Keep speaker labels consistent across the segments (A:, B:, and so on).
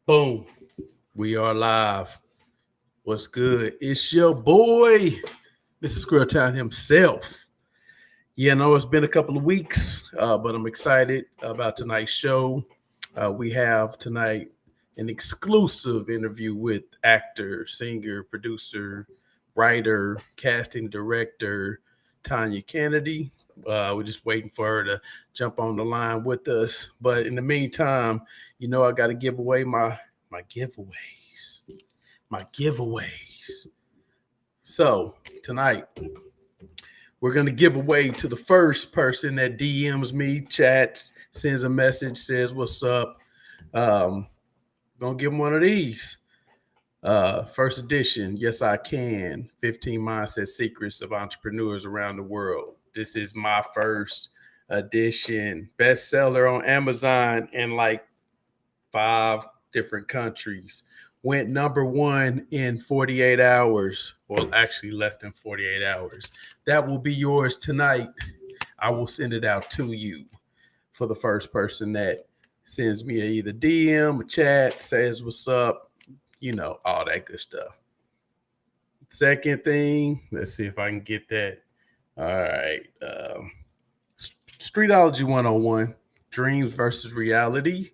A: Boom. We are live. What's good? It's your boy. This is Skrilltown himself. Yeah, I know it's been a couple of weeks, but I'm excited about tonight's show. We have tonight an exclusive interview with actor, singer, producer, writer, casting director Tonya Canady. We're just waiting for her to jump on the line with us. But in the meantime, I got to give away my giveaways. My giveaways. So tonight we're gonna give away to the first person that DMs me, chats, sends a message, says what's up. Um, gonna give them one of these. First edition, yes I can. 15 mindset secrets of entrepreneurs around the world. This is my first edition. Bestseller on Amazon in like 5 different countries. Went number one in 48 hours. Well, actually less than 48 hours. That will be yours tonight. I will send it out to you for the first person that sends me either DM, a chat, says what's up, all that good stuff. Second thing, let's see if I can get that. All right. Streetology 101, Dreams versus Reality.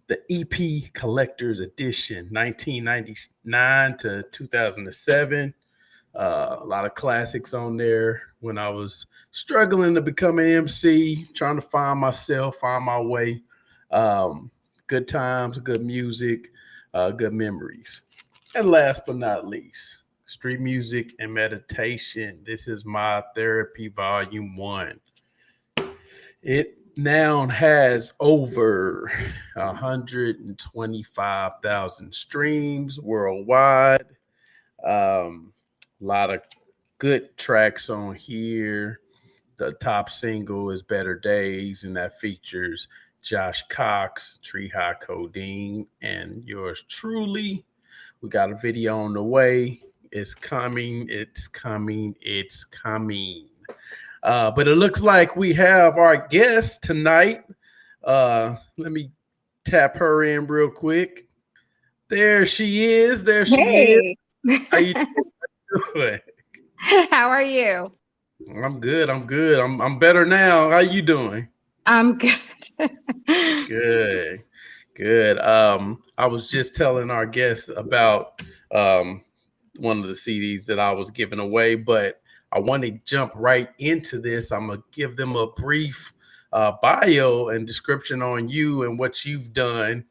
A: The EP Collector's Edition, 1999 to 2007. A lot of classics on there when I was struggling to become an MC, trying to find myself, find my way. Good times, good music, good memories. And last but not least, Street Music and Meditation. This is my therapy, volume 1. It now has over 125,000 streams worldwide. A lot of good tracks on here. The top single is Better Days, and that features Josh Cox, Tree High Codeine, and yours truly. We got a video on the way. It's coming. It's coming. It's coming. But it looks like we have our guest tonight. Let me tap her in real quick. There she is. There she
B: Hey.
A: is. How you doing?
B: How are you?
A: I'm good. I'm good. I'm better now. How you doing?
B: I'm good.
A: Good. Good. I was just telling our guests about one of the CDs that I was giving away, but I want to jump right into this. I'm going to give them a brief bio and description on you and what you've done.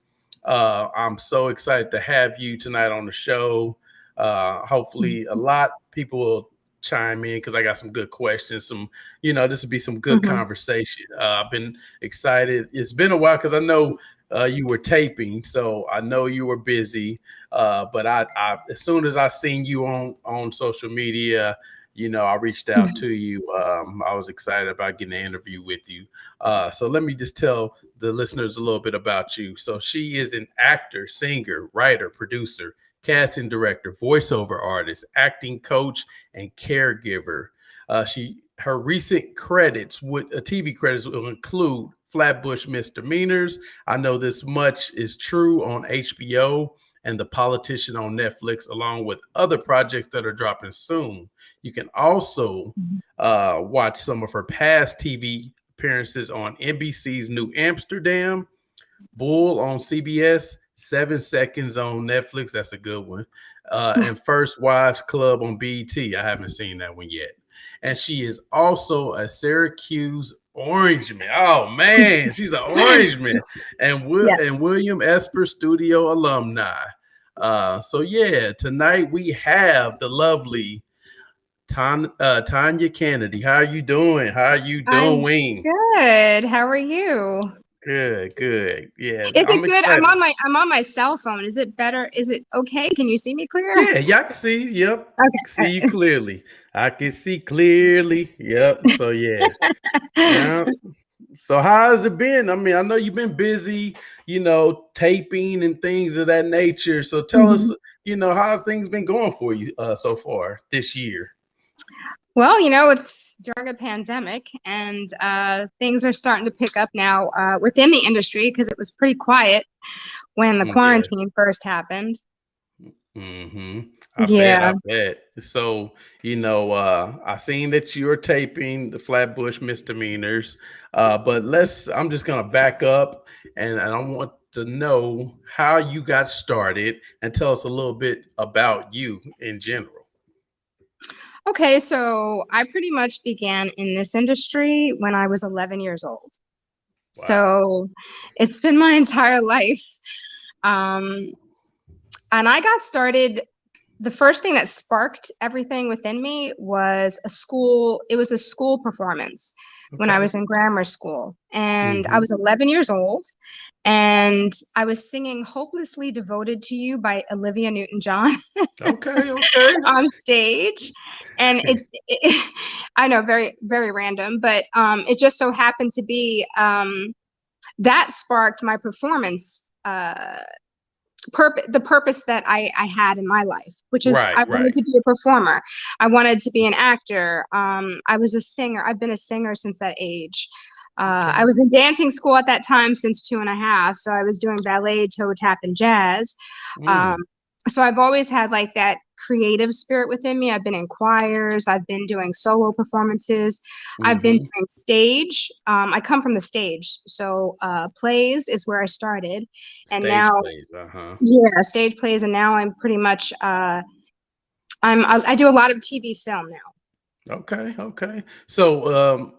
A: I'm so excited to have you tonight on the show. Hopefully, a lot of people will chime in because I got some good questions. This will be some good
B: Mhm.
A: conversation. I've been excited. It's been a while because I know you were taping, so I know you were busy. But I as soon as I seen you on social media, I reached out to you. I was excited about getting an interview with you. So let me just tell the listeners a little bit about you. So she is an actor, singer, writer, producer, casting director, voiceover artist, acting coach, and caregiver. Her recent credits TV credits will include Flatbush Misdemeanors. I know this much is true on HBO and The Politician on Netflix, along with other projects that are dropping soon. You can also watch some of her past TV appearances on NBC's New Amsterdam, Bull on CBS, 7 Seconds on Netflix. That's a good one. And First Wives Club on BET. I haven't seen that one yet. And she is also a Syracuse Orangeman. Oh man, she's an Orangeman and
B: Yes.
A: William Esper Studio alumni. So yeah, tonight we have the lovely Tonya Canady. How are you doing? How are you
B: I'm
A: doing?
B: good. How are you?
A: Good, good. Yeah,
B: Is it
A: I'm
B: good?
A: excited.
B: I'm on my cell phone. Is it better? Is it okay? Can you see me clear?
A: Yeah, I can see you. Yep. See you
B: Okay.
A: clearly. I can see clearly. Yep. So yeah. Yeah. So how has it been? I mean, I know you've been busy, taping and things of that nature. So tell us,
B: Mhm.
A: how's things been going for you so far this year?
B: Well, you know, it's during a pandemic, and things are starting to pick up now within the industry because it was pretty quiet when the
A: Yeah.
B: quarantine first happened.
A: Mm-hmm. I bet,
B: Yeah.
A: I bet. So, I seen that you're taping the Flatbush Misdemeanors. But I'm just gonna back up and I want to know how you got started and tell us a little bit about you in general.
B: Okay, so I pretty much began in this industry when I was 11 years old.
A: Wow.
B: So it's been my entire life. Um, and I got started, the first thing that sparked everything within me was it was a school performance when I
A: Okay.
B: was in grammar school. And I
A: Mm-hmm.
B: was 11 years old, and I was singing Hopelessly Devoted to You by Olivia Newton-John
A: Okay, okay.
B: on stage. And I know, very, very random, but it just so happened to be that sparked my performance the purpose that I had in my life, which is
A: Right,
B: I wanted
A: right.
B: to be a performer. I wanted to be an actor. I was a singer. I've been a singer since that age. I
A: Okay.
B: was in dancing school at that time since 2.5, so I was doing ballet, toe tap, and jazz. Um,
A: Mm,
B: so I've always had like that creative spirit within me. I've been in choirs. I've been doing solo performances. I've been
A: mm-hmm.
B: doing stage. I come from the stage, so plays is where I started, and
A: Stage
B: now
A: plays, uh-huh.
B: yeah, stage plays, and now I'm pretty much I do a lot of TV film now.
A: Okay, okay. So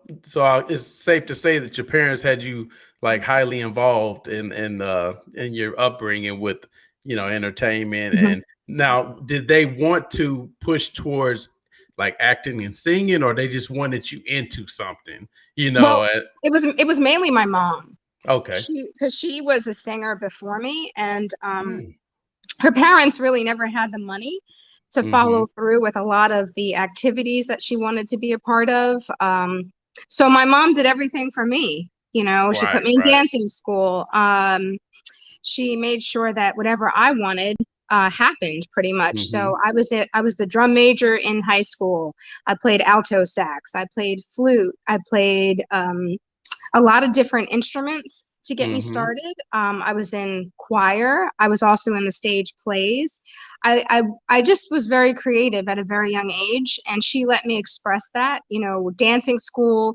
A: it's safe to say that your parents had you like highly involved in your upbringing with entertainment.
B: Mhm.
A: And now, did they want to push towards like acting and singing, or they just wanted you into something? You know,
B: Well,
A: uh,
B: it was mainly my mom.
A: okay.
B: Because she was a singer before me, and
A: Mm,
B: her parents really never had the money to
A: mm-hmm.
B: follow through with a lot of the activities that she wanted to be a part of. So my mom did everything for me. You know, she put
A: Right,
B: me in
A: right.
B: dancing school. She made sure that whatever I wanted happened pretty much.
A: Mm-hmm.
B: So I was the drum major in high school. I played alto sax. I played flute. I played a lot of different instruments to get me
A: Mm-hmm.
B: started. I was in choir. I was also in the stage plays. I just was very creative at a very young age, and she let me express that. You know, dancing school.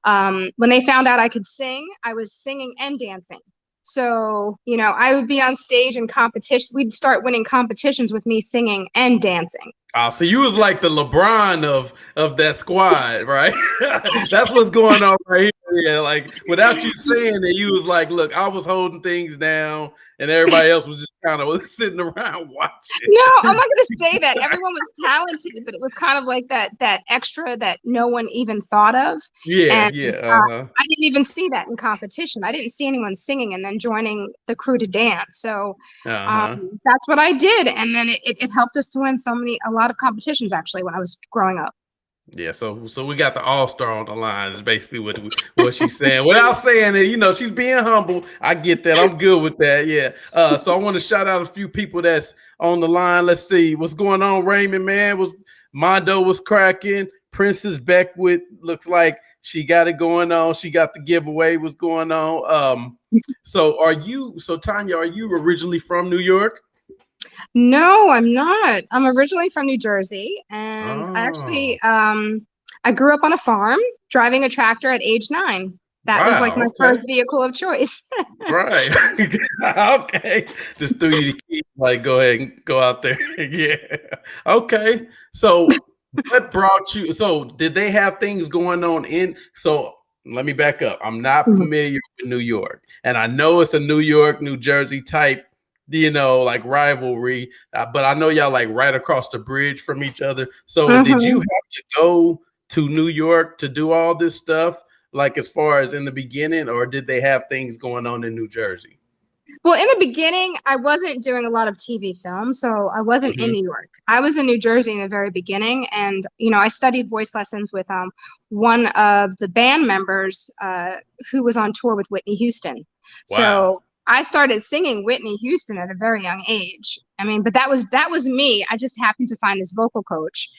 B: When they found out I could sing, I was singing and dancing. So, you know, I would be on stage in competition. We'd start winning competitions with me singing and dancing.
A: Oh, so you was like the LeBron of that squad, right? That's what's going on right here. Yeah, like without you saying it, you was like, look, I was holding things down, and everybody else was just kind of sitting around watching.
B: No, I'm not gonna say that. Everyone was talented, but it was kind of like that extra that no one even thought of.
A: Yeah,
B: And
A: yeah, uh-huh,
B: I didn't even see that in competition. I didn't see anyone singing and then joining the crew to dance. So
A: uh-huh.
B: that's what I did. And then it helped us to win a lot of competitions actually when I was growing up.
A: Yeah, so we got the all-star on the line is basically what she's saying. Without saying it, she's being humble. I get that. I'm good with that. Yeah. So I want to shout out a few people that's on the line. Let's see what's going on. Raymond, man, was Mondo was cracking. Princess Beckwith looks like she got it going on. She got the giveaway. What's going on? So Tanya, are you originally from New York?
B: No, I'm not. I'm originally from New Jersey, and
A: Oh,
B: I grew up on a farm driving a tractor at age 9. That was like
A: wow.
B: my
A: Okay.
B: first vehicle of choice.
A: Right. Okay. Just threw you the key. Like, go ahead and go out there. Yeah. Okay. So, what brought you? So, did they have things going on in? So, let me back up. I'm not
B: Mhm.
A: familiar with New York, and I know it's a New York, New Jersey type, like rivalry. But I know y'all like right across the bridge from each other. So, did you
B: Mhm.
A: have to go to New York to do all this stuff? Like as far as in the beginning, or did they have things going on in New Jersey?
B: Well, in the beginning, I wasn't doing a lot of TV film, so I wasn't in
A: Hmm.
B: New York. I was in New Jersey in the very beginning, and you know, I studied voice lessons with one of the band members who was on tour with Whitney Houston.
A: Wow.
B: So I started singing Whitney Houston at a very young age. I mean, but that was me. I just happened to find this vocal coach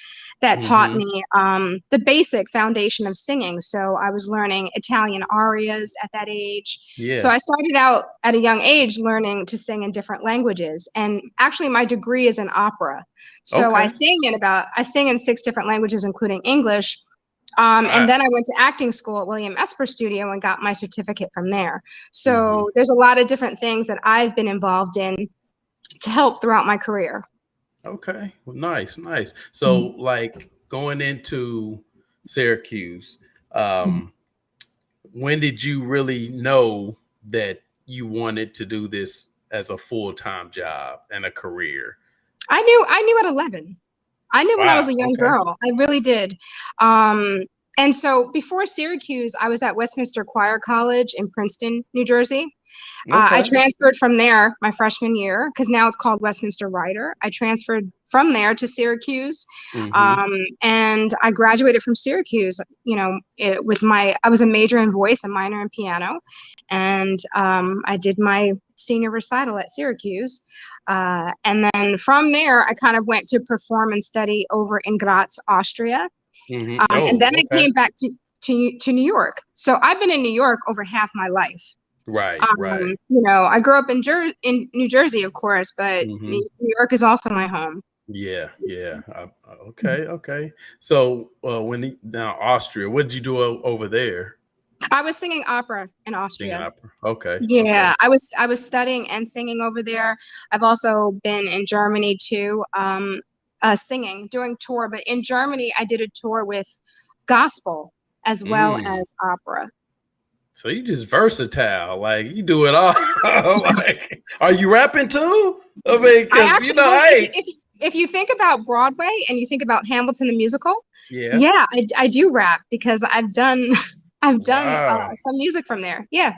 B: that taught
A: Mm-hmm.
B: me the basic foundation of singing. So I was learning Italian arias at that age. So
A: Yeah.
B: I started out at a young age learning to sing in different languages. And actually, my degree is in opera. So
A: Okay.
B: I sing in 6 different languages, including English. And
A: Wow.
B: then I went to acting school at William Esper Studio and got my certificate from there.
A: Mm-hmm.
B: So there's a lot of different things that I've been involved in to help throughout my career.
A: Okay. Well, nice, nice. So, like going into Syracuse, um, when did you really know that you wanted to do this as a full-time job and a career?
B: I knew at 11. I knew when I was
A: Wow.
B: a young
A: Okay.
B: girl. I really did. Um, and so before Syracuse, I was at Westminster Choir College in Princeton, New Jersey. I
A: Okay.
B: transferred from there my freshman year because now it's called Westminster Writer. I transferred from there to Syracuse,
A: Mm-hmm.
B: and I graduated from Syracuse. I was a major in voice and minor in piano, and I did my senior recital at Syracuse. And then from there, I kind of went to perform and study over in Graz, Austria.
A: Mm-hmm.
B: And
A: Oh,
B: then I
A: okay.
B: came back to New York. So I've been in New York over half my life.
A: Right, right.
B: I grew up in New Jersey, of course, but
A: Mm-hmm.
B: New York is also my home.
A: Yeah, yeah. Okay, okay. So, now Austria, what did you do over there?
B: I was singing opera in
A: Singing
B: Austria.
A: opera. Okay, okay.
B: Yeah, I was studying and singing over there. I've also been in Germany too, singing, doing tour. But in Germany, I did a tour with gospel as well
A: Mm.
B: as opera.
A: So you just versatile, like you do it all. Like, are you rapping too? I mean,
B: I
A: because
B: actually, well,
A: hey,
B: if you think about Broadway and you think about Hamilton the musical,
A: yeah.
B: yeah, I do rap because I've done I've done
A: Wow.
B: some music from there. Yeah.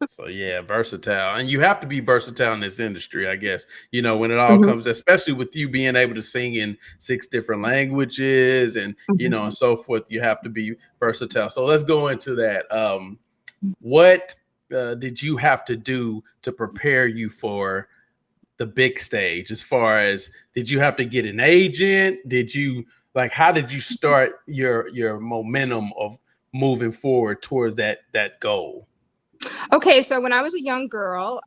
A: So yeah, versatile, and you have to be versatile in this industry, I guess. When it all
B: Mhm,
A: comes, especially with you being able to sing in 6 different languages, and
B: mhm.
A: and so forth, you have to be versatile. So let's go into that. What did you have to do to prepare you for the big stage? As far as, did you have to get an agent? Did you, like, how did you start your momentum of moving forward towards that goal?
B: Okay, so when I was a young girl,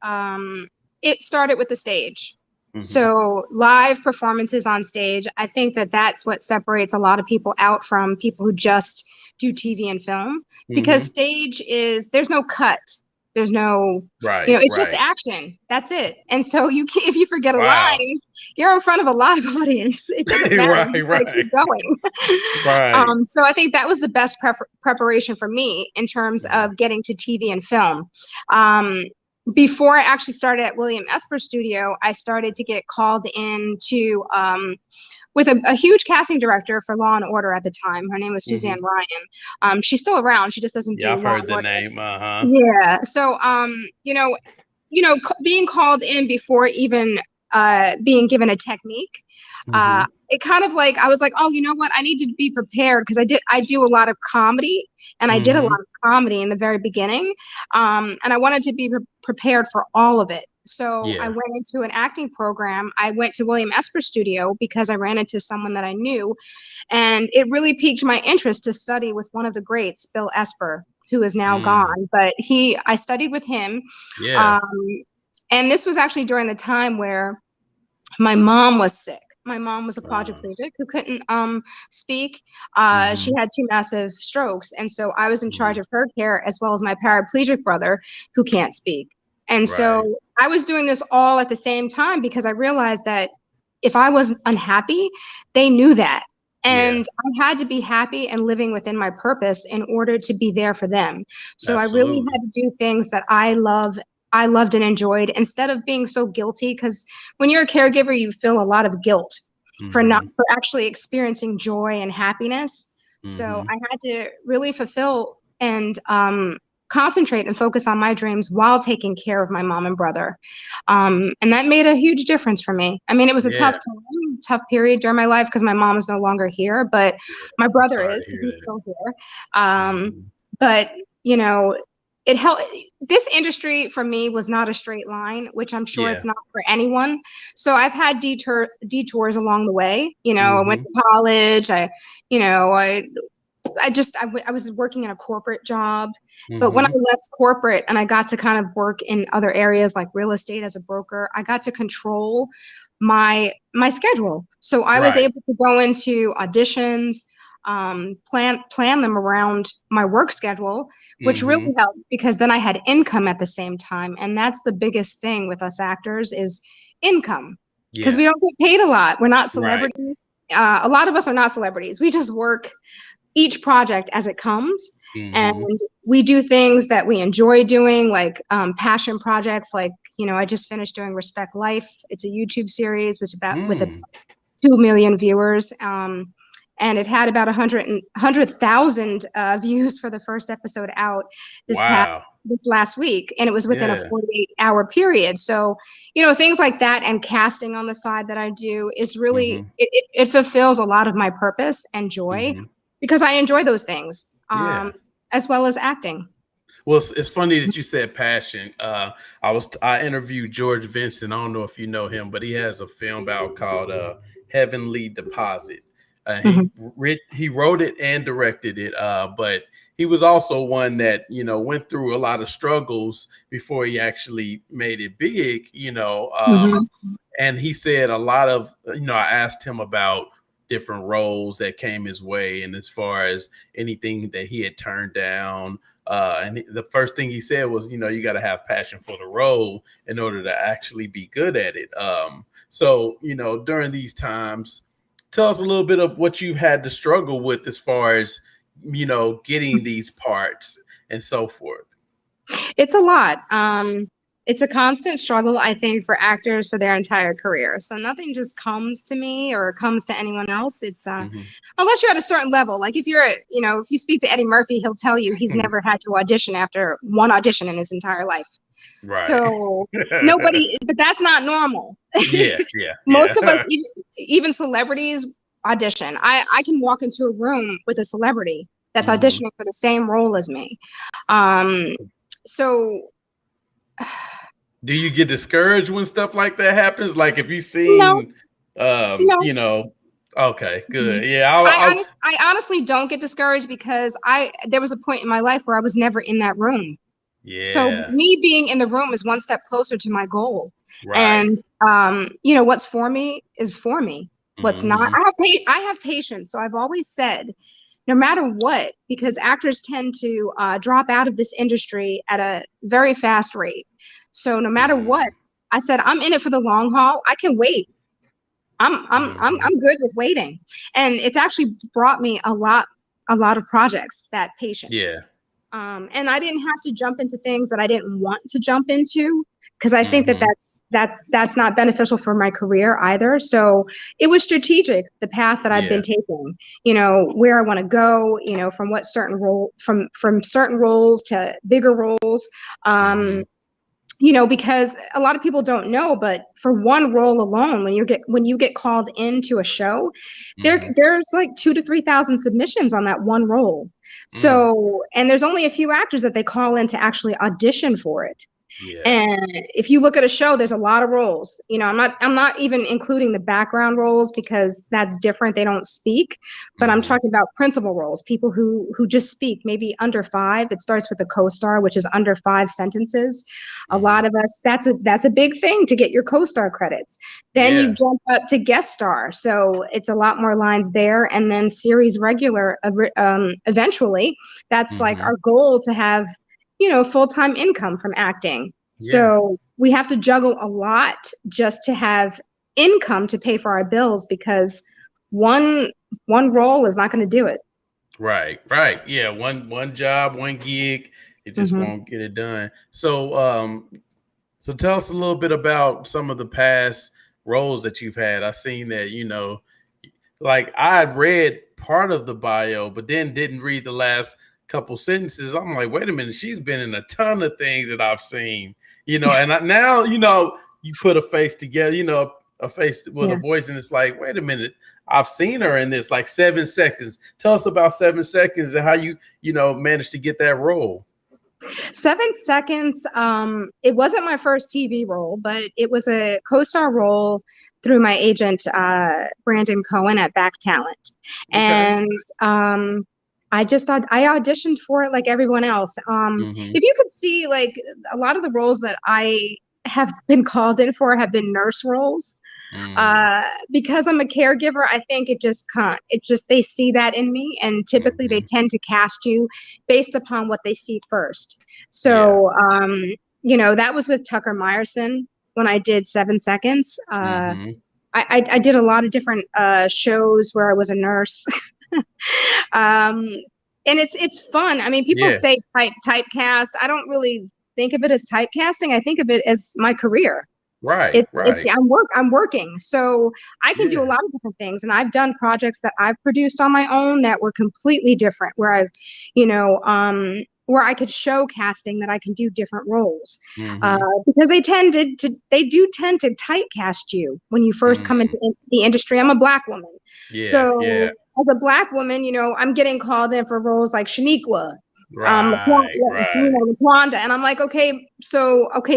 B: it started with the stage.
A: Hmm.
B: So live performances on stage, I think that that's what separates a lot of people out from people who just do TV and film, because
A: Hmm.
B: stage is there's no cut. There's no,
A: Right,
B: it's just
A: right.
B: action. That's it. And so if you forget a
A: Wow.
B: line, you're in front of a live audience. It doesn't matter. You
A: Right,
B: just got to
A: right,
B: keep going.
A: right.
B: So I think that was the best preparation for me in terms
A: Mhm.
B: of getting to TV and film. Um, Before I actually started at William Esper Studio, I started to get called in to with a huge casting director for Law and Order at the time. Her name was Suzanne
A: Mhm.
B: Ryan. She's still around. She just doesn't
A: Yeah,
B: do
A: I've
B: Law
A: heard
B: and
A: the
B: Order.
A: name. Uh-huh.
B: Yeah. So, being called in before even being given a technique,
A: Mhm.
B: it kind of like I was like, oh, you know what? I need to be prepared because I do a lot of comedy, and I did a
A: Mhm.
B: lot of comedy in the very beginning, and I wanted to be prepared for all of it. So I
A: Yeah.
B: went into an acting program. I went to William Esper Studio because I ran into someone that I knew, and it really piqued my interest to study with one of the greats, Bill Esper, who is now
A: Mm.
B: gone. But I studied with him.
A: Yeah.
B: Um, and this was actually during the time where my mom was sick. My mom was a
A: Uh,
B: quadriplegic who couldn't speak. She
A: mhm.
B: had 2 massive strokes. And so I was in charge
A: Mhm.
B: of her care as well as my paraplegic brother who can't speak. And
A: Right.
B: so I was doing this all at the same time because I realized that if I was unhappy, they knew that.
A: Yeah.
B: And I had to be happy and living within my purpose in order to be there for them. So I really
A: Absolutely.
B: had to do things that I loved and enjoyed instead of being so guilty. Because when you're a caregiver, you feel a lot of guilt
A: Mhm.
B: for actually experiencing joy and happiness. So
A: Mhm.
B: I had to really fulfill and concentrate and focus on my dreams while taking care of my mom and brother. And that made a huge difference for me. I mean, it was a
A: Yeah.
B: tough time, tough period during my life because my mom is no longer here, but
A: Yeah.
B: my
A: I'm
B: brother
A: sorry to
B: is,
A: hear
B: he's
A: that.
B: still here. Um,
A: Mhm.
B: but, you know, it helped. This industry for me was not a straight line, which I'm sure it's not for anyone. So I've had detours along the way. You know, I went to college. I was working in a corporate job, but when I left corporate and I got to kind of work in other areas like real estate as a broker, I got to control my schedule. So I was able to go into auditions, plan them around my work schedule, which really helped because then I had income at the same time. And that's the biggest thing with us actors is income, because we don't get paid a lot. We're not celebrities. A lot of us are not celebrities. We just work each project as it comes. And we do things that we enjoy doing, like passion projects. Like, I just finished doing Respect Life. It's a YouTube series with 2 million viewers. And it had about 100,000 views for the first episode out this last week. And it was within a 48-hour period. So, things like that and casting on the side that I do is really, it fulfills a lot of my purpose and joy because I enjoy those things, as well as acting.
A: Well, it's funny that you said passion. I interviewed George Vincent. I don't know if you know him, but he has a film out called Heavenly Deposit. He wrote it and directed it, but he was also one that went through a lot of struggles before he actually made it big. And he said a lot of I asked him about different roles that came his way, and as far as anything that he had turned down. And the first thing he said was, you got to have passion for the role in order to actually be good at it. So, during these times, tell us a little bit of what you've had to struggle with as far as, getting these parts and so forth.
B: It's a lot. It's a constant struggle, I think, for actors for their entire career. So nothing just comes to me or comes to anyone else. It's unless you're at a certain level. Like if you speak to Eddie Murphy, he'll tell you he's never had to audition after one audition in his entire life. Right. So nobody, but that's not normal. Most of us, even celebrities, audition. I can walk into a room with a celebrity that's auditioning for the same role as me. So
A: do you get discouraged when stuff like that happens? Like if you've seen,
B: no.
A: Okay, good. Yeah.
B: I honestly don't get discouraged because there was a point in my life where I was never in that room. Yeah. So me being in the room is one step closer to my goal. Right. And what's for me is for me. What's not, I have patience. So I've always said, no matter what, because actors tend to drop out of this industry at a very fast rate. So no matter what, I said, I'm in it for the long haul. I can wait. I'm good with waiting. And it's actually brought me a lot of projects, that patience. Yeah. And I didn't have to jump into things that I didn't want to jump into, because I think that's not beneficial for my career either. So it was strategic, the path that I've been taking, where I want to go, from what certain role, from certain roles to bigger roles. Because a lot of people don't know, but for one role alone, when you get called into a show, there's like 2,000 to 3,000 submissions on that one role. So, and there's only a few actors that they call in to actually audition for it. Yeah. And if you look at a show, there's a lot of roles. I'm not even including the background roles because that's different. They don't speak, but I'm talking about principal roles, people who just speak, maybe under 5. It starts with a co-star, which is under 5 sentences. A lot of us, that's a big thing to get your co-star credits. Then you jump up to guest star. So it's a lot more lines there. And then series regular, eventually, that's like our goal to have full-time income from acting. Yeah. So we have to juggle a lot just to have income to pay for our bills, because one role is not going to do it.
A: Right. Yeah. One job, one gig, it just won't get it done. So, so tell us a little bit about some of the past roles that you've had. I've seen that, like I read part of the bio, but then didn't read the last couple sentences. I'm like, wait a minute, she's been in a ton of things that I've seen, and now, you put a face together, a face with a voice, and it's like, wait a minute, I've seen her in this, like 7 seconds. Tell us about 7 seconds and how you managed to get that role.
B: 7 Seconds. It wasn't my first TV role, but it was a co-star role through my agent, Brandon Cohen at Back Talent.
A: Okay.
B: And I auditioned for it like everyone else.
A: Mm-hmm.
B: If you could see, like, a lot of the roles that I have been called in for have been nurse roles.
A: Mm,
B: Because I'm a caregiver, I think it just they see that in me, and typically they
A: mm-hmm.
B: tend to cast you based upon what they see first.
A: Yeah.
B: So, that was with Tucker Meyerson when I did 7 Seconds.
A: Mm-hmm.
B: I did a lot of different shows where I was a nurse. um, and it's fun. I mean, people
A: Yeah.
B: say typecast. I don't really think of it as typecasting. I think of it as my career.
A: Right.
B: It's
A: Right.
B: I'm working, so I can do a
A: Yeah.
B: lot of different things, and I've done projects that I've produced on my own that were completely different, where I've, where I could show casting that I can do different roles,
A: Mm-hmm.
B: because they do tend to typecast you when you first come into
A: Mm.
B: the industry. I'm a Black woman,
A: Yeah.
B: so
A: Yeah.
B: as a Black woman, I'm getting called in for roles like Shaniqua,
A: Right. Right.
B: Laquanda, and I'm like, okay,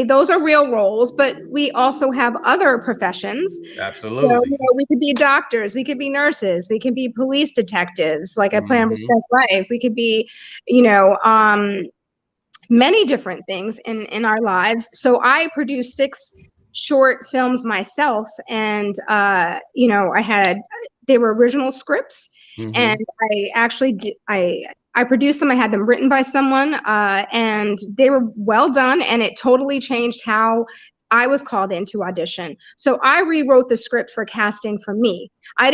B: those are real roles, but we also have other professions. So,
A: Absolutely.
B: we could be doctors, we could be nurses, we can be police detectives, like I play on
A: Mm-hmm.
B: Respect Life. We could be, you know, many different things in our lives. So I produced 6 short films myself, and I had they were original scripts, and
A: Mm-hmm.
B: I actually I produced them. I had them written by someone, and they were well done, and it totally changed how I was called into audition. So I rewrote the script for casting for me.
A: Okay.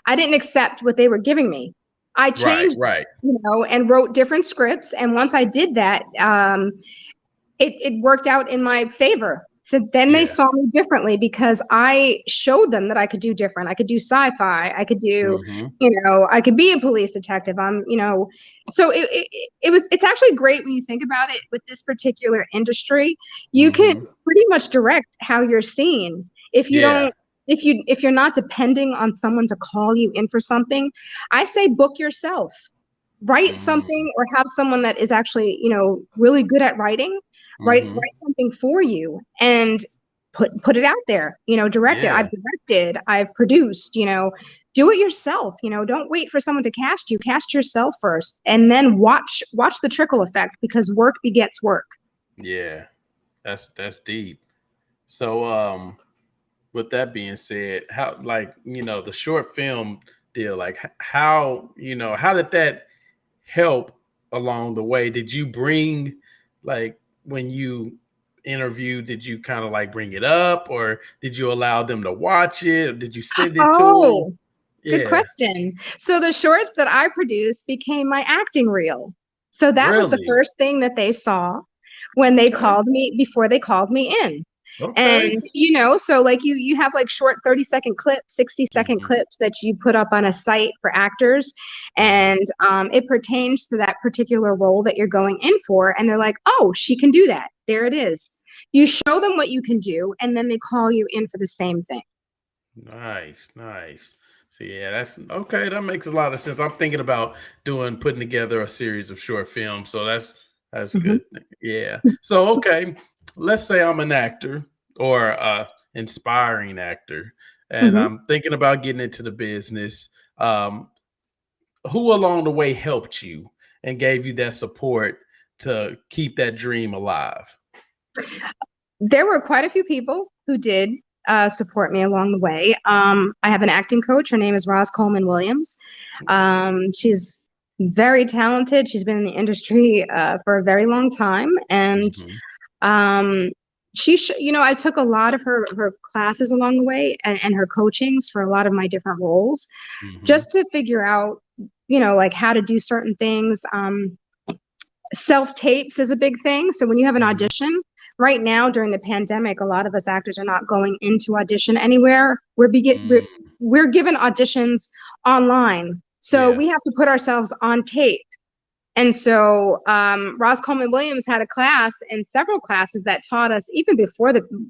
B: I didn't accept what they were giving me. I
A: Right.
B: changed,
A: Right.
B: and wrote different scripts. And once I did that, it worked out in my favor. So then they
A: Yeah.
B: saw me differently because I showed them that I could do different. I could do sci-fi. I could do,
A: Mm-hmm.
B: I could be a police detective. So it's actually great when you think about it with this particular industry. You can
A: Mm-hmm.
B: pretty much direct how you're seen. If you
A: Yeah.
B: don't, if you're not depending on someone to call you in for something, I say book yourself. Write
A: Mm-hmm.
B: something, or have someone that is actually, really good at writing,
A: Mm-hmm.
B: write something for you, and put it out there. Direct it.
A: Yeah.
B: I've directed, I've produced. Do it yourself. Don't wait for someone to cast you. Cast yourself first, and then watch the trickle effect, because work begets work.
A: Yeah. That's deep. So with that being said, how, like, the short film deal, like, how, how did that help along the way? Did you bring, like, when you interviewed, did you kind of like bring it up, or did you allow them to watch it, or did you send it to them?
B: Oh, good
A: Yeah.
B: question. So the shorts that I produced became my acting reel. So that was the
A: Really?
B: first thing that they saw when they
A: Okay.
B: called me, before they called me in.
A: Okay.
B: And so like you have like short 30-second clips, 60-second
A: Hmm.
B: clips that you put up on a site for actors,
A: Hmm.
B: and it pertains to that particular role that you're going in for, and they're like, "Oh, she can do that." There it is. You show them what you can do, and then they call you in for the same thing.
A: Nice, nice. So yeah, that's okay. That makes a lot of sense. I'm thinking about putting together a series of short films. So that's
B: Mhm.
A: good. Yeah. So okay, let's say I'm an actor or inspiring actor, and
B: Mhm.
A: I'm thinking about getting into the business. Um, who along the way helped you and gave you that support to keep that dream alive?
B: There were quite a few people who did support me along the way. I have an acting coach. Her name is Roz Coleman Williams.
A: Okay.
B: She's very talented. She's been in the industry for a very long time, and
A: Hmm.
B: um, I took a lot of her classes along the way, and her coachings for a lot of my different roles,
A: Hmm.
B: just to figure out, like how to do certain things. Self tapes is a big thing. So when you have an
A: Hmm.
B: audition, right now during the pandemic, a lot of us actors are not going into audition anywhere. We're given auditions online, so
A: Yeah.
B: we have to put ourselves on tape. And so Roz Coleman Williams had a class and several classes that taught us, even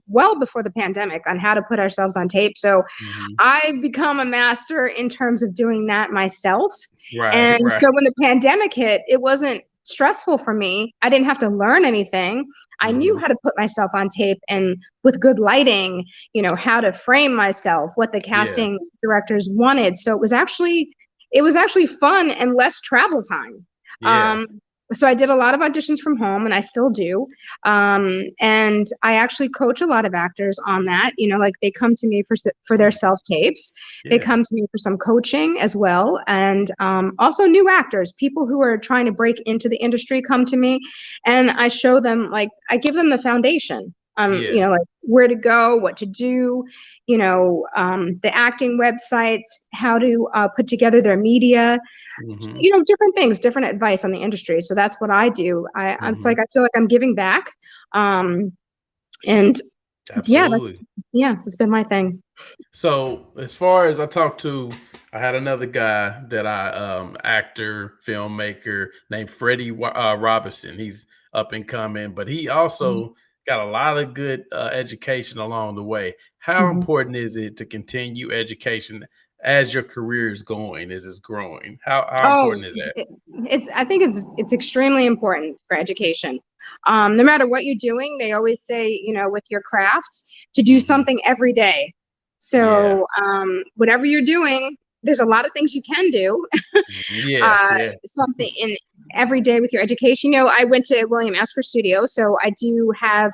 B: well before the pandemic, on how to put ourselves on tape. So
A: Hmm.
B: I've become a master in terms of doing that myself.
A: Right.
B: And
A: Right.
B: so when the pandemic hit, it wasn't stressful for me. I didn't have to learn anything. I knew how to put myself on tape and with good lighting, you know, how to frame myself, what the casting directors wanted. So it was actually fun and less travel time.
A: Yeah.
B: So I did a lot of auditions from home, and I still do. And I actually coach a lot of actors on that. You know, like they come to me for their self tapes. They come to me for some coaching as well, and also new actors, people who are trying to break into the industry, come to me, and I show them, like, I give them the foundation. You know, like where to go, what to do, you know, the acting websites, how to put together their media, you know, different things, different advice on the industry. So that's what I do. It's like, I feel like I'm giving back. And
A: Absolutely.
B: It's been my thing.
A: So as far as I had another guy that actor, filmmaker named Freddie Robinson. He's up and coming, but he also got a lot of good education along the way. How important is it to continue education as your career is going, as it's growing? How important is that?
B: I think it's extremely important for education. No matter what you're doing, they always say, you know, with your craft, to do something every day. So whatever you're doing, there's a lot of things you can do. Something in every day with your education. You know, I went to William Esper Studio, so I do have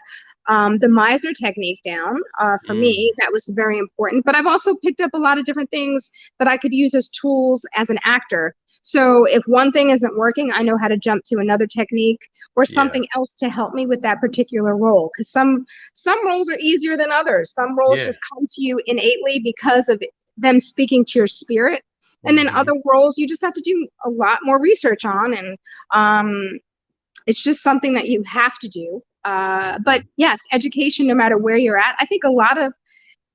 B: the Meisner technique down. For me, that was very important. But I've also picked up a lot of different things that I could use as tools as an actor. So if one thing isn't working, I know how to jump to another technique or something else to help me with that particular role. Because some roles are easier than others. Some roles just come to you innately because of them speaking to your spirit. And then other roles you just have to do a lot more research on. And it's just something that you have to do. But yes, education, no matter where you're at. I think a lot of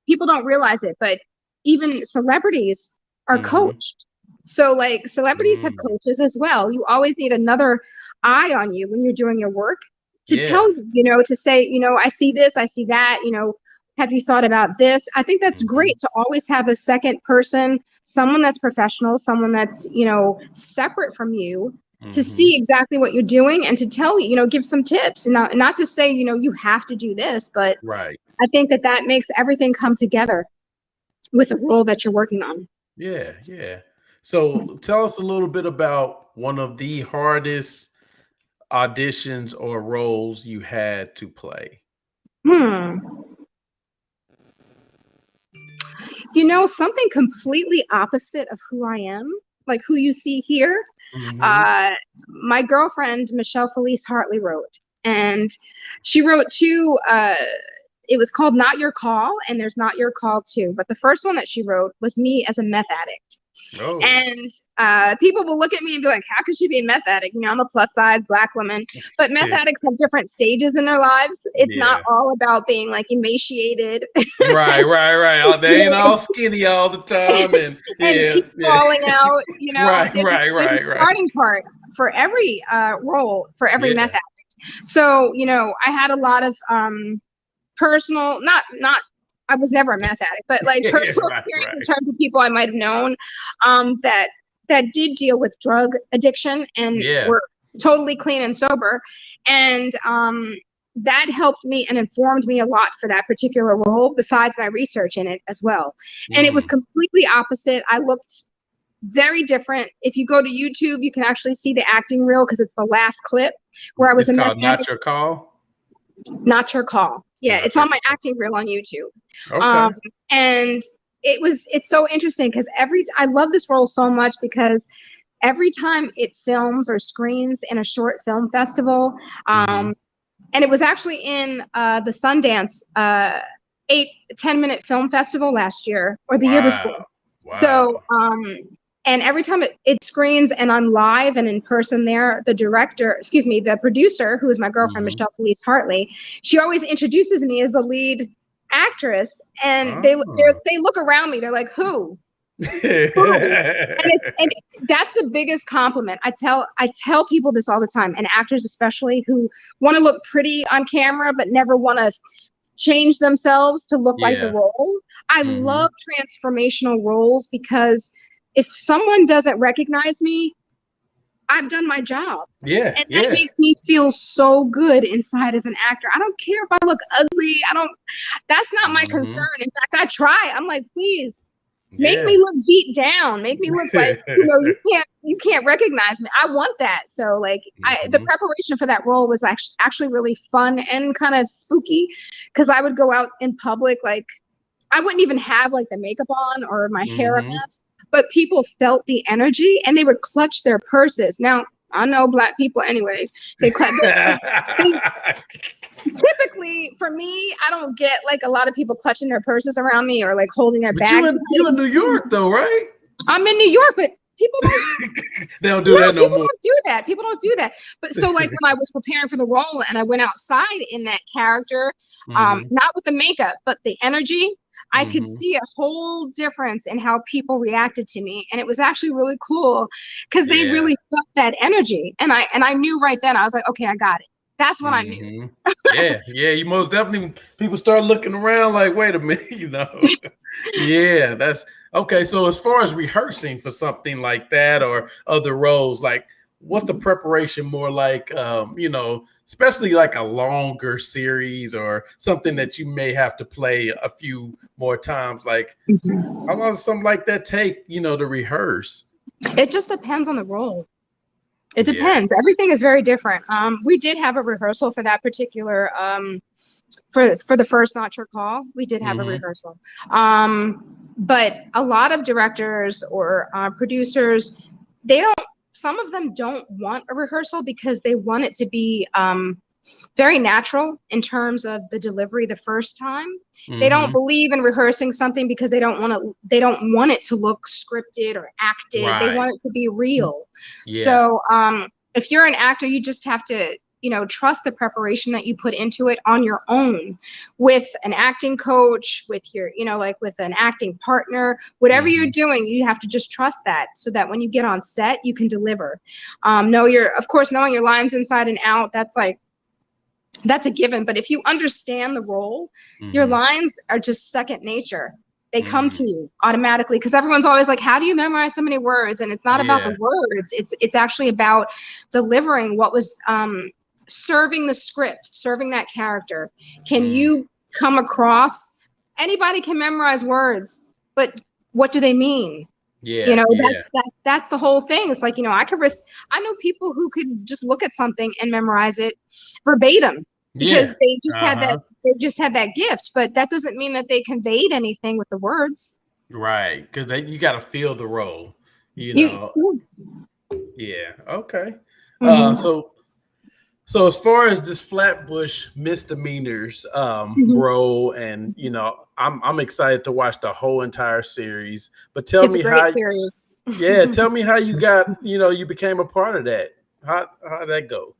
B: people don't realize it, but even celebrities are coached. So like celebrities have coaches as well. You always need another eye on you when you're doing your work to tell you, you know, to say, you know, I see this, I see that, you know, have you thought about this? I think that's great to always have a second person, someone that's professional, someone that's, you know, separate from you, to see exactly what you're doing and to tell you, you know, give some tips, and not to say, you know, you have to do this, but I think that makes everything come together with the role that you're working on.
A: Yeah, yeah. So tell us a little bit about one of the hardest auditions or roles you had to play.
B: You know, something completely opposite of who I am, like who you see here. My girlfriend, Michelle Felice Hartley, wrote, and she wrote two, it was called Not Your Call, and there's Not Your Call too. But the first one that she wrote was me as a meth addict. And people will look at me and be like, how could she be a meth addict? You know, I'm a plus size Black woman, but meth addicts have different stages in their lives. It's not all about being like emaciated.
A: Right. They ain't all skinny all the time and
B: keep falling out, you know. There's a starting part for every role, for every meth addict. So, you know, I had a lot of personal, not I was never a meth addict, but like personal experience in terms of people I might have known that did deal with drug addiction and were totally clean and sober. And that helped me and informed me a lot for that particular role, besides my research in it as well. And it was completely opposite. I looked very different. If you go to YouTube, you can actually see the acting reel, because it's the last clip where I was
A: a meth addict. Not Your Call?
B: Not Your Call. Yeah, it's on my acting reel on YouTube. And it's so interesting because I love this role so much, because every time it films or screens in a short film festival, and it was actually in the Sundance 10-minute film festival last year or the year before. So and every time it screens and I'm live and in person there, the producer, who is my girlfriend, Michelle Felice Hartley, she always introduces me as the lead actress, and they look around me, they're like, who? And that's the biggest compliment. I tell people this all the time, and actors especially, who want to look pretty on camera but never want to change themselves to look like the role. I love transformational roles, because if someone doesn't recognize me, I've done my job.
A: Yeah,
B: And that
A: yeah.
B: makes me feel so good inside as an actor. I don't care if I look ugly. That's not my concern. In fact, I try. I'm like, please make
A: Yeah.
B: me look beat down. Make me look like, you can't recognize me. I want that. So like the preparation for that role was actually really fun and kind of spooky, because I would go out in public, like I wouldn't even have like the makeup on or my hair a mess, but people felt the energy and they would clutch their purses. Now, I know Black people anyway, they clutch. Typically, for me, I don't get like a lot of people clutching their purses around me or like holding their
A: But
B: bags.
A: you in New York though, right?
B: I'm in New York, but people don't.
A: They don't do that no more.
B: People don't do that. People don't do that. But so like when I was preparing for the role and I went outside in that character, not with the makeup, but the energy, I could see a whole difference in how people reacted to me. And it was actually really cool because they really felt that energy. And I knew right then, I was like, okay, I got it. That's what I knew.
A: Yeah, you most definitely, people start looking around like, wait a minute, Yeah, that's okay. So as far as rehearsing for something like that or other roles, like what's the preparation more like, especially like a longer series or something that you may have to play a few more times, like how long does something like that take, to rehearse?
B: It just depends on the role. It depends. Everything is very different. We did have a rehearsal for that particular for the first Not Your Call. We did have a rehearsal. But a lot of directors or producers, some of them don't want a rehearsal because they want it to be very natural in terms of the delivery the first time. They don't believe in rehearsing something because they don't want it to look scripted or acted. They want it to be real. So if you're an actor, you just have to trust the preparation that you put into it on your own, with an acting coach, with your like with an acting partner, whatever you're doing, you have to just trust that, so that when you get on set you can deliver. Knowing your lines inside and out, that's a given. But if you understand the role, your lines are just second nature. They come to you automatically, because everyone's always like, how do you memorize so many words? And it's not about the words. It's actually about delivering what was serving the script, serving that character. Can you come across? Anybody can memorize words, but what do they mean? That's the whole thing. It's like, I know people who could just look at something and memorize it verbatim because they just had that gift, but that doesn't mean that they conveyed anything with the words.
A: Right. Because you got to feel the role, Yeah. Okay. So as far as this Flatbush Misdemeanors role, and I'm excited to watch the whole entire series. But tell me how
B: series.
A: Tell me how you got, you became a part of that. How'd that go?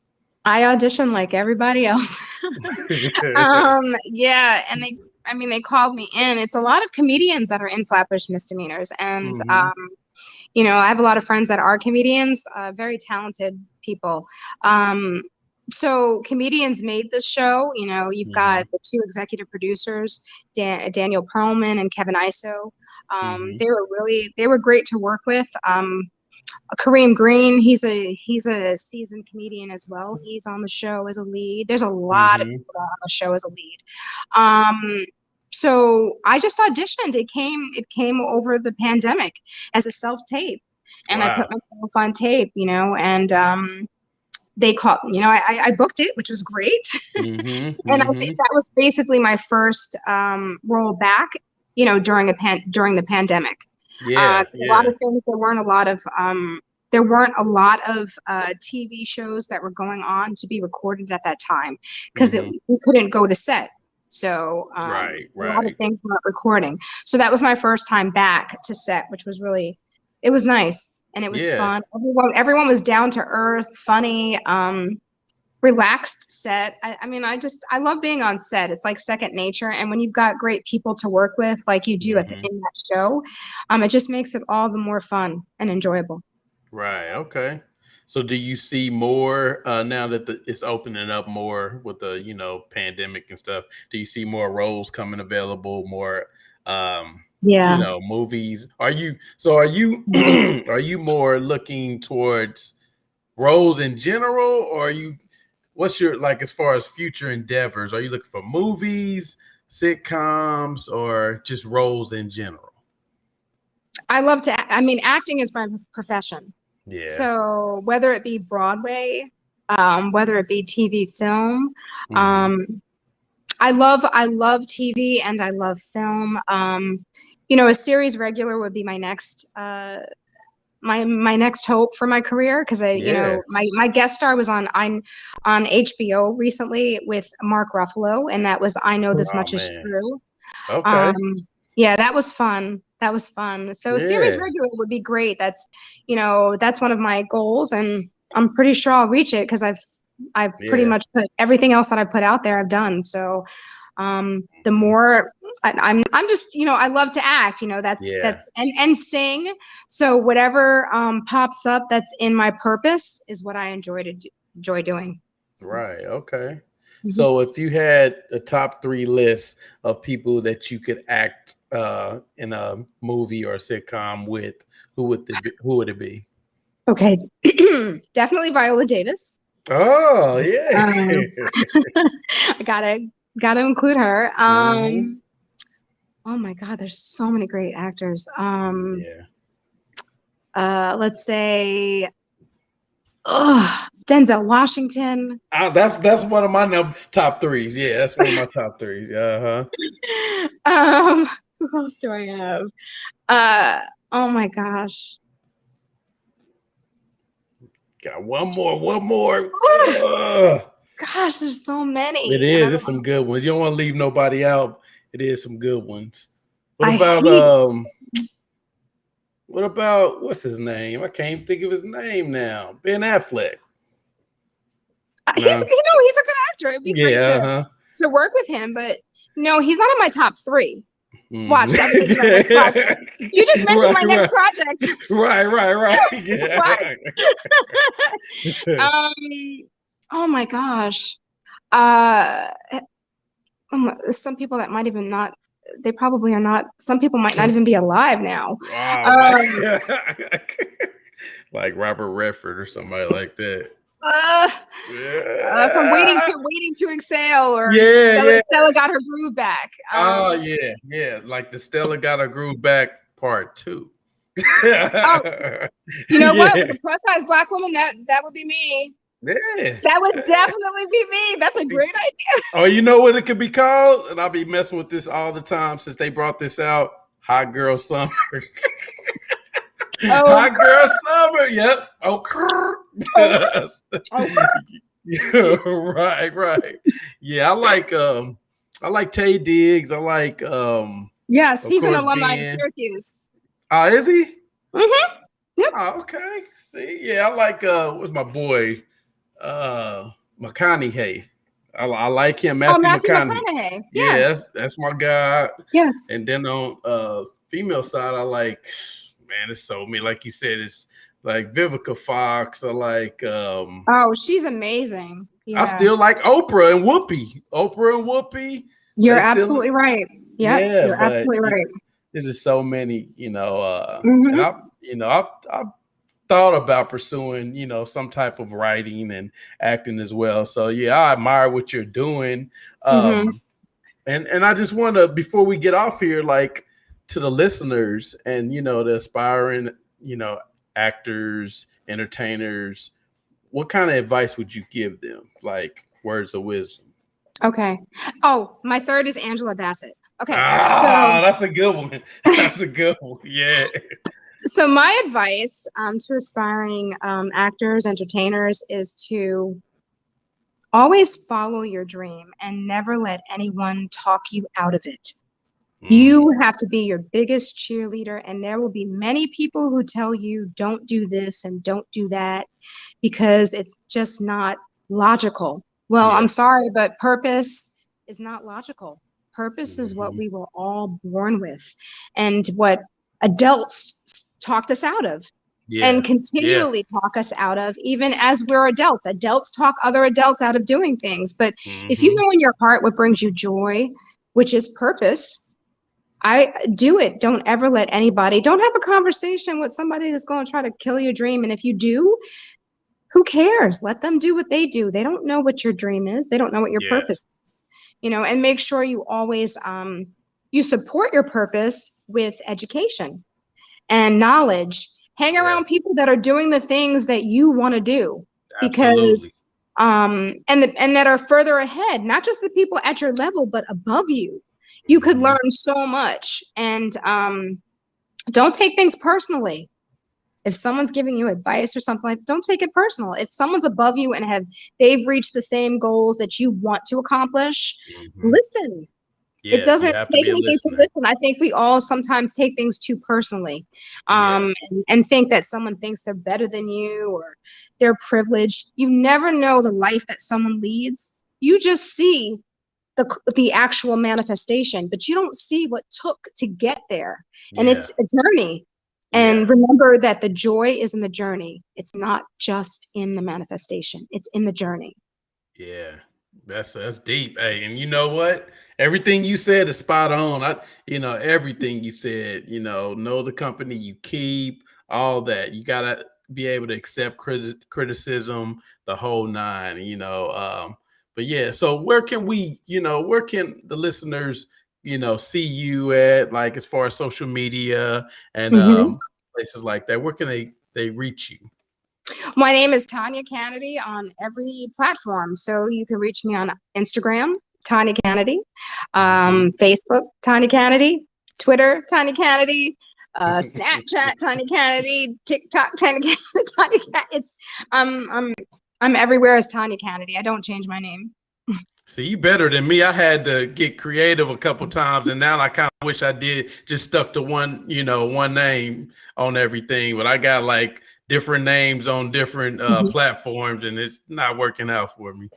B: I auditioned like everybody else. And they called me in. It's a lot of comedians that are in Flatbush Misdemeanors, and I have a lot of friends that are comedians, very talented people. So comedians made this show. You've got the two executive producers, Daniel Perlman and Kevin Iso. They were great to work with. Kareem Green, he's a seasoned comedian as well. He's on the show as a lead. There's a lot of people on the show as a lead. So I just auditioned. It came over the pandemic as a self-tape, and I put myself on tape, and they called, I booked it, which was great. And I think that was basically my first role back, during the pandemic. A lot of things, there weren't a lot of TV shows that were going on to be recorded at that time, because we couldn't go to set. So a lot of things weren't recording. So that was my first time back to set, which was it was nice. And it was fun. Everyone was down to earth, funny, relaxed set. I love being on set. It's like second nature. And when you've got great people to work with, like you do in that show, it just makes it all the more fun and enjoyable.
A: Right. Okay. So do you see more now that it's opening up more with the, pandemic and stuff? Do you see more roles coming available, more movies? Are you are you more looking towards roles in general, or are you? What's your like as far as future endeavors? Are you looking for movies, sitcoms, or just roles in general?
B: I love to, I mean, acting is my profession.
A: Yeah.
B: So whether it be Broadway, whether it be TV, film,
A: Mhm.
B: um, I love TV and I love film. You know, a series regular would be my next my next hope for my career, because you
A: Yeah.
B: know, my guest star was on HBO recently with Mark Ruffalo, and that was I Know This
A: Oh
B: Much Is
A: man.
B: True.
A: Okay.
B: Um, yeah, that was fun. That was fun. So a series
A: Yeah.
B: regular would be great. That's, you know, that's one of my goals, and I'm pretty sure I'll reach it because I've pretty
A: Yeah.
B: much put everything else that I've put out there, I've done. So the
A: Mhm.
B: more I'm just, you know, I love to act, you know,
A: Yeah.
B: that's and sing. So whatever pops up that's in my purpose is what I enjoy doing. So,
A: Right. Okay.
B: mhm.
A: So if you had a top three list of people that you could act in a movie or a sitcom with, who would it be?
B: Okay. Definitely Viola Davis.
A: Oh yeah.
B: Um, I gotta include her.
A: Hmm.
B: Oh my God, there's so many great actors.
A: Yeah.
B: Let's say, Denzel Washington.
A: That's one of my top threes. Yeah, that's one of my top threes. Uh huh.
B: Um, who else do I have? Uh, oh my gosh.
A: Got one more. One more.
B: Oh,
A: Ugh.
B: gosh, there's so
A: It
B: many, and I
A: is.
B: don't.
A: It's some good ones. You don't want to leave nobody out. It is some good ones. What
B: I
A: about
B: hate.
A: What about what's his name? I can't even think of his name now. Ben Affleck.
B: He's,
A: No.
B: you know, he's a good actor. It'd be great
A: Yeah. Uh-huh.
B: to work with him, but no, he's not in my top three.
A: Mhm.
B: Watch, that would be my next project. You just mentioned
A: Right.
B: my next
A: Right.
B: project.
A: Right. Right. Right.
B: Watch.
A: Yeah.
B: Um, oh my gosh. Uh, some people that might even not, they probably are not, some people might not even be alive now.
A: Oh man.
B: Um,
A: Like Robert Redford or somebody like that.
B: uh, from
A: Yeah.
B: waiting to exhale, or
A: Yeah. Yeah.
B: Stella got her groove back.
A: Oh yeah. Yeah. Like the Stella got a groove back part two.
B: Oh, you know what? With
A: Yeah.
B: a plus size black woman, that would be me.
A: Yeah.
B: That would definitely be me. That's a great idea.
A: Oh, you know what it could be called? And I'll be messing with this all the time since they brought this out. Hot Girl Summer.
B: Oh,
A: Hot Girl Summer. Yep. Oh,
B: oh, oh.
A: yeah, right, right. Yeah, I like Tay Diggs. I like
B: Yes,
A: of
B: he's an
A: course
B: alumni of
A: Ben.
B: Syracuse.
A: Is he?
B: Mm-hmm. Yep.
A: Oh, okay. See, yeah, I like what's my boy? Uh McConaughey. I like him,
B: Oh,
A: Matthew
B: Matthew
A: McConaughey.
B: McConaughey. Yeah.
A: Yeah, that's my guy.
B: Yes.
A: And then on female side, I like, man, it's so me. Like you said, it's like Vivica Fox. I like
B: Oh, she's amazing.
A: I
B: Yeah.
A: still like Oprah and Whoopi. Oprah and Whoopi,
B: You're
A: they still
B: absolutely right. Yep.
A: yeah,
B: You're
A: but
B: absolutely right.
A: there's just so many, and
B: Mm-hmm.
A: I've thought about pursuing, some type of writing and acting as well. So yeah, I admire what you're doing.
B: Mm-hmm.
A: And I just want to, before we get off here, like to the listeners and the aspiring, actors, entertainers, what kind of advice would you give them? Like words of wisdom.
B: Okay. Oh, my third is Angela Bassett. Okay.
A: Ah, that's a good one. That's a good one. Yeah.
B: So my advice to aspiring actors, entertainers is to always follow your dream and never let anyone talk you out of it.
A: Mm,
B: You have to be your biggest cheerleader, and there will be many people who tell you don't do this and don't do that because it's just not logical. Well, I'm
A: yeah.
B: sorry, but purpose is not logical. Purpose is what
A: Hmm.
B: we were all born with and what adults talked us out of and
A: Yeah. Yeah.
B: continually talk us out of, even as we're adults. Adults talk other adults out of doing things. But if you
A: Hmm.
B: know in your heart what brings you joy, which is purpose, I do it. Don't ever don't have a conversation with somebody that's going to try to kill your dream. And if you do, who cares? Let them do what they do. They don't know what your dream is. They don't know what your purpose is, and make sure you always, you support your purpose with education and knowledge. Hang around people that are doing the things that you want to do, because
A: Absolutely.
B: and that are further ahead, not just the people at your level, but above you. You could learn so much. And don't take things personally. If someone's giving you advice or something, like, don't take it personal. If someone's above you and they've reached the same goals that you want to accomplish, listen. It
A: Yes, you
B: doesn't
A: have to
B: take
A: be a
B: anything to
A: listener.
B: listen. I think we all sometimes take things too personally, and think that someone thinks they're better than you or they're privileged. You never know the life that someone leads. You just see the actual manifestation, but you don't see what took to get there. And
A: Yeah.
B: it's a journey.
A: Yeah.
B: And remember that the joy is in the journey. It's not just in the manifestation. It's in the journey.
A: Yeah. That's deep. Hey, and you know what? Everything you said is spot on. Everything you said, know the company you keep, all that. You gotta be able to accept criticism, the whole nine, but yeah, so where can the listeners, see you at, like, as far as social media and places like that? Where can they reach you?
B: My name is Tonya Canady on every platform. So you can reach me on Instagram, Tonya Canady, Facebook, Tonya Canady, Twitter, Tonya Canady, Snapchat, Tonya Canady, TikTok, Tonya Canady. It's I'm everywhere as Tonya Canady. I don't change my name.
A: See, you better than me. I had to get creative a couple times, and now I kind of wish I did just stuck to one name on everything. But I got like different names on different platforms, and it's not working out for me.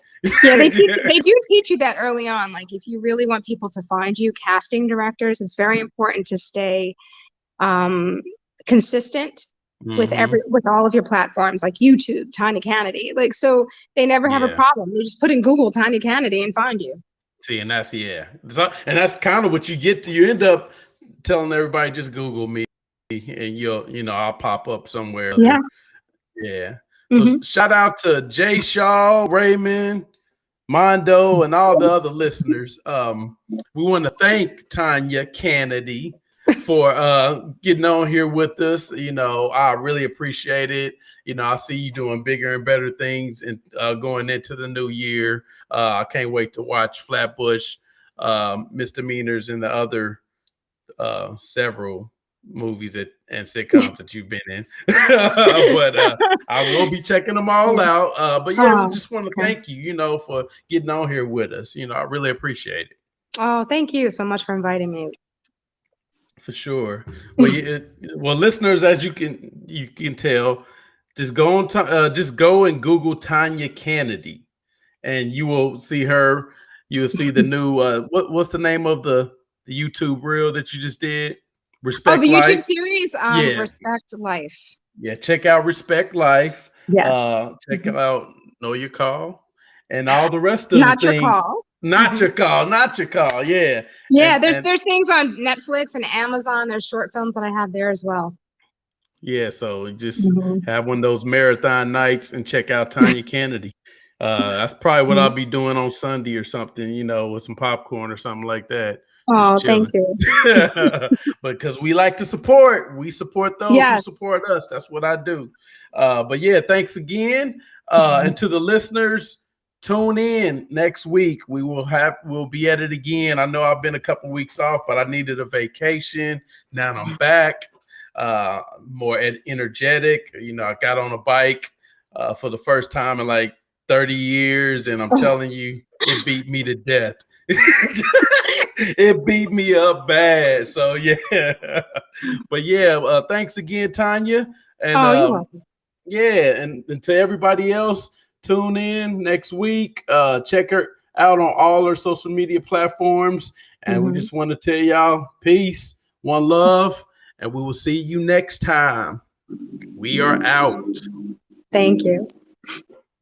B: Yeah, they do teach you that early on. Like, if you really want people to find you, casting directors, it's very important to stay consistent with all of your platforms, like YouTube, Tonya Canady. Like, so they never have a problem. You just put in Google Tonya Canady and find you.
A: See, and and that's kind of what you get to. You end up telling everybody, just Google me, and I'll pop up somewhere.
B: Yeah.
A: Yeah. So shout out to Jay Shaw, Raymond, Mondo, and all the other listeners. We want to thank Tonya Canady for getting on here with us. I really appreciate it. I see you doing bigger and better things and going into the new year. I can't wait to watch Flatbush Misdemeanors and the other several movies and sitcoms that you've been in. But I will be checking them all out. But yeah, we just want to thank you, for getting on here with us. I really appreciate it.
B: Oh, thank you so much for inviting me.
A: For sure. Well, listeners, as you can tell, just go and Google Tonya Canady, and you will see her. You will see the new what's the name of the YouTube reel that you just did? Respect
B: the
A: Life.
B: YouTube series, Respect Life.
A: Yeah, check out Respect Life.
B: Yes.
A: Check out Know Your Call and all the rest of
B: Not
A: the
B: Your
A: things.
B: Call.
A: Not Your Call. Not Your Call. Yeah.
B: Yeah, there's things on Netflix and Amazon. There's short films that I have there as well.
A: Yeah, so just have one of those marathon nights and check out Tonya Canady. That's probably what I'll be doing on Sunday or something, with some popcorn or something like that.
B: Oh, thank you.
A: Because we like to support. We support those who support us. That's what I do. But yeah, thanks again. And to the listeners, tune in next week. We'll be at it again. I know I've been a couple weeks off, but I needed a vacation. Now I'm back. More energetic. I got on a bike for the first time in like 30 years, and I'm telling you, it beat me to death. It beat me up bad. So yeah. But yeah, thanks again, Tanya. And
B: you're welcome.
A: Yeah, and to everybody else, tune in next week. Check her out on all her social media platforms. And we just want to tell y'all peace, one love, and we will see you next time. We are out.
B: Thank you.